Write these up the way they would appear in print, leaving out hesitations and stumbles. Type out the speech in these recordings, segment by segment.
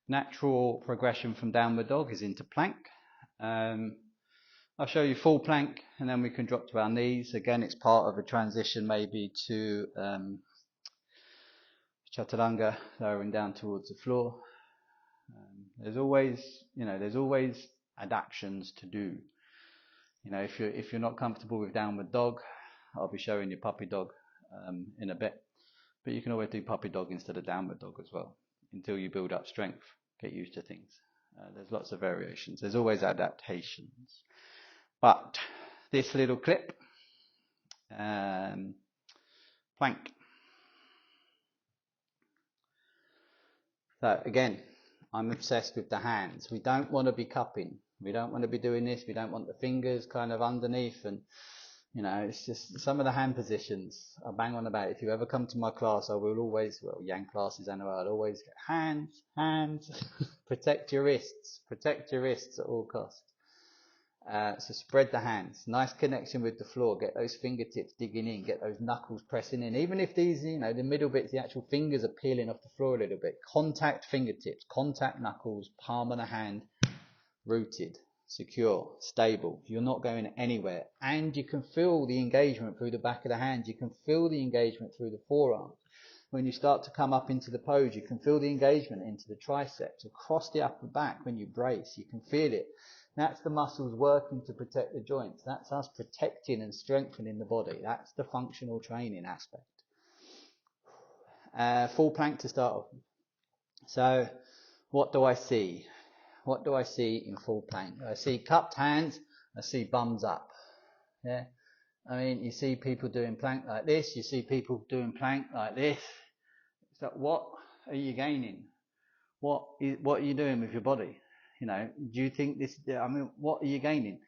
Natural progression from downward dog is into plank. I'll show you full plank and then we can drop to our knees. Again, it's part of a transition maybe to chaturanga, lowering down towards the floor. There's always adaptations to do. If you're not comfortable with downward dog, I'll be showing you puppy dog in a bit. But you can always do puppy dog instead of downward dog as well, until you build up strength, get used to things. There's lots of variations. There's always adaptations. But this little clip, plank. So again, I'm obsessed with the hands. We don't want to be cupping. We don't want to be doing this. We don't want the fingers kind of underneath. And, it's just some of the hand positions I bang on about. If you ever come to my class, I will always, yang classes anyway, I'll always get hands. Protect your wrists at all costs. So spread the hands, nice connection with the floor, get those fingertips digging in, get those knuckles pressing in. Even if these, the middle bits, the actual fingers are peeling off the floor a little bit. Contact fingertips, contact knuckles, palm of the hand, rooted, secure, stable. You're not going anywhere. And you can feel the engagement through the back of the hand. You can feel the engagement through the forearm. When you start to come up into the pose, you can feel the engagement into the triceps, across the upper back when you brace. You can feel it. That's the muscles working to protect the joints. That's us protecting and strengthening the body. That's the functional training aspect. Full plank to start off. So, what do I see? What do I see in full plank? I see cupped hands. I see bums up. Yeah. You see people doing plank like this. You see people doing plank like this. So, what are you gaining? What are you doing with your body? Do you think this, what are you gaining?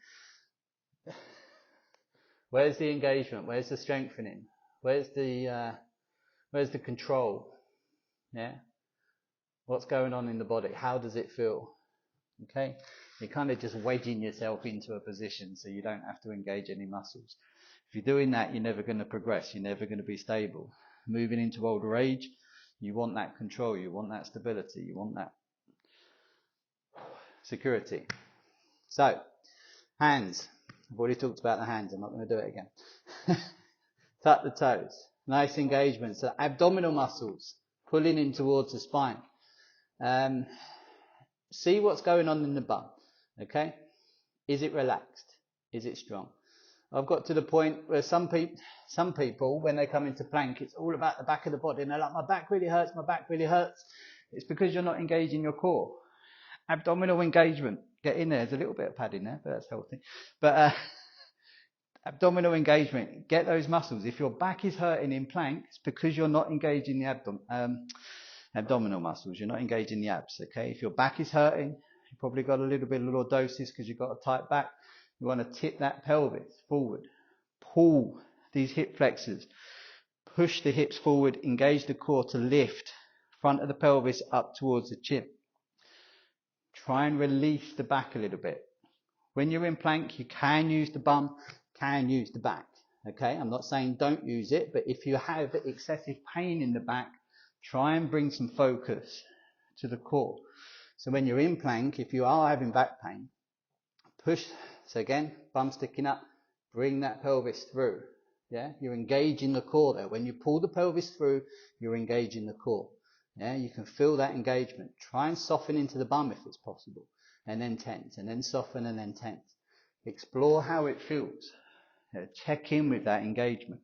Where's the engagement? Where's the strengthening? Where's the control? Yeah? What's going on in the body? How does it feel? Okay? You're kind of just wedging yourself into a position so you don't have to engage any muscles. If you're doing that, you're never going to progress. You're never going to be stable. Moving into older age, you want that control. You want that stability. You want that security. So, hands. I've already talked about the hands. I'm not going to do it again. Tuck the toes. Nice engagement. So, abdominal muscles pulling in towards the spine. See what's going on in the bum. Okay? Is it relaxed? Is it strong? I've got to the point where some people, when they come into plank, it's all about the back of the body. And they're like, my back really hurts, my back really hurts. It's because you're not engaging your core. Abdominal engagement. Get in there. There's a little bit of padding there, but that's healthy. But abdominal engagement. Get those muscles. If your back is hurting in plank, it's because you're not engaging the abdominal muscles. You're not engaging the abs. Okay. If your back is hurting, you've probably got a little bit of lordosis because you've got a tight back. You want to tip that pelvis forward. Pull these hip flexors. Push the hips forward. Engage the core to lift front of the pelvis up towards the chin. Try and release the back a little bit. When you're in plank, you can use the bum, can use the back. Okay, I'm not saying don't use it, but if you have excessive pain in the back, try and bring some focus to the core. So when you're in plank, if you are having back pain, push. So again, bum sticking up, bring that pelvis through. Yeah, you're engaging the core there. When you pull the pelvis through, you're engaging the core. Yeah, you can feel that engagement. Try and soften into the bum if it's possible. And then tense. And then soften and then tense. Explore how it feels. Check in with that engagement.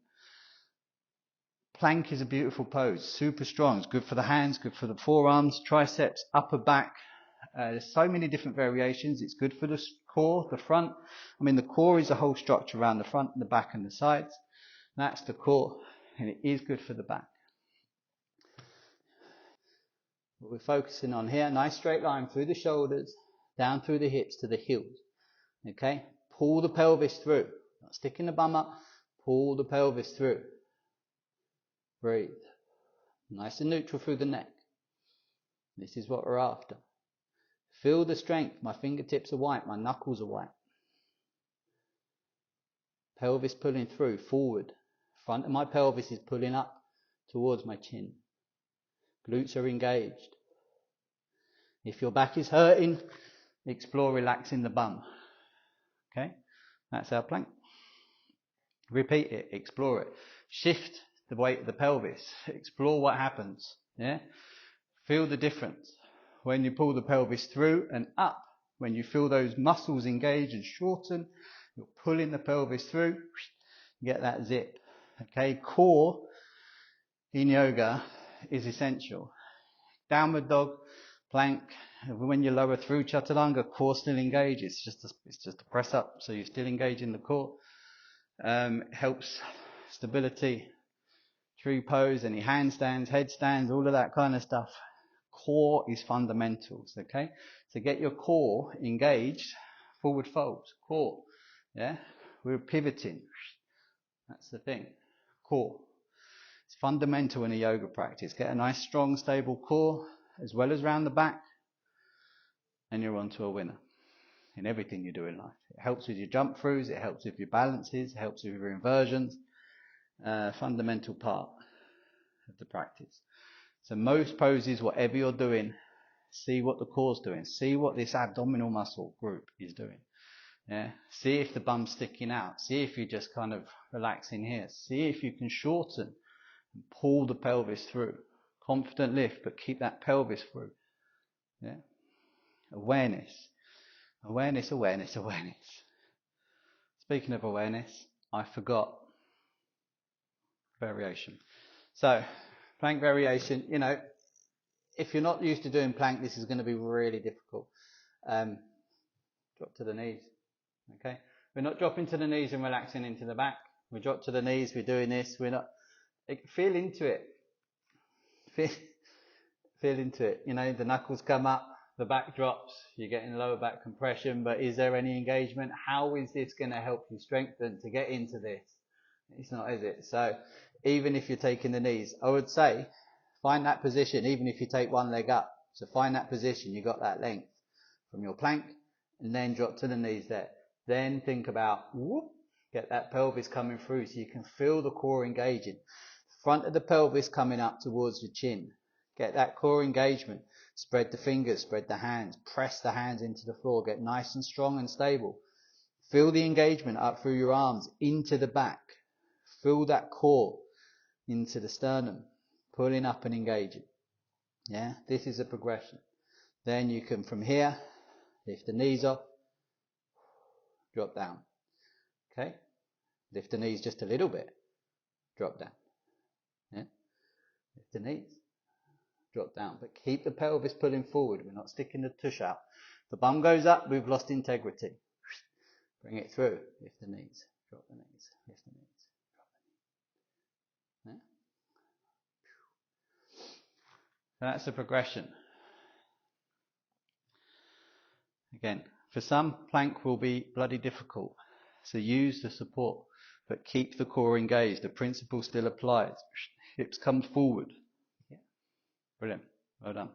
Plank is a beautiful pose. Super strong. It's good for the hands, good for the forearms, triceps, upper back. There's so many different variations. It's good for the core, the front. The core is the whole structure around the front, the back and the sides. That's the core. And it is good for the back. What we're focusing on here, nice straight line through the shoulders, down through the hips to the heels. Okay? Pull the pelvis through. Not sticking the bum up. Pull the pelvis through. Breathe. Nice and neutral through the neck. This is what we're after. Feel the strength. My fingertips are white. My knuckles are white. Pelvis pulling through, forward. Front of my pelvis is pulling up towards my chin. Glutes are engaged. If your back is hurting, explore relaxing the bum. Okay, that's our plank. Repeat it, explore it. Shift the weight of the pelvis. Explore what happens. Yeah, feel the difference when you pull the pelvis through and up. When you feel those muscles engage and shorten, you're pulling the pelvis through. Get that zip. Okay, core in yoga is essential. Downward dog, plank. When you lower through chaturanga, core still engages. It's just a press up, so you're still engaging the core. Helps stability, tree pose, any handstands, headstands, all of that kind of stuff. Core is fundamentals, okay? So get your core engaged, forward folds, core, yeah? We're pivoting. That's the thing, core. It's fundamental in a yoga practice. Get a nice, strong, stable core, as well as round the back, and you're on to a winner in everything you do in life. It helps with your jump throughs, it helps with your balances, it helps with your inversions. Fundamental part of the practice. So most poses, whatever you're doing, see what the core's doing. See what this abdominal muscle group is doing. Yeah. See if the bum's sticking out. See if you're just kind of relaxing here. See if you can shorten and pull the pelvis through. Confident lift, but keep that pelvis through. Yeah. Awareness. Awareness, awareness, awareness. Speaking of awareness, I forgot variation. So, plank variation, you know, if you're not used to doing plank, this is going to be really difficult. Drop to the knees. Okay? We're not dropping to the knees and relaxing into the back. We drop to the knees, we're doing this, we're not. Feel into it. Feel into it. You know, the knuckles come up, the back drops, you're getting lower back compression, but is there any engagement? How is this going to help you strengthen to get into this? It's not, is it? So, even if you're taking the knees, I would say, find that position, even if you take one leg up. So find that position, you got that length from your plank, and then drop to the knees there. Then think about, whoop, get that pelvis coming through so you can feel the core engaging. Front of the pelvis coming up towards your chin. Get that core engagement. Spread the fingers, spread the hands, press the hands into the floor. Get nice and strong and stable. Feel the engagement up through your arms, into the back. Feel that core into the sternum, pulling up and engaging. Yeah, this is a progression. Then you can, from here, lift the knees up, drop down. Okay, lift the knees just a little bit, drop down. Yeah, lift the knees, drop down, but keep the pelvis pulling forward. We're not sticking the tush out. The bum goes up, we've lost integrity. Bring it through. Lift the knees, drop the knees, lift the knees, drop the knees. Yeah? So that's the progression. Again, for some, plank will be bloody difficult. So use the support, but keep the core engaged. The principle still applies. Hips come forward. Yeah. Brilliant. Well done.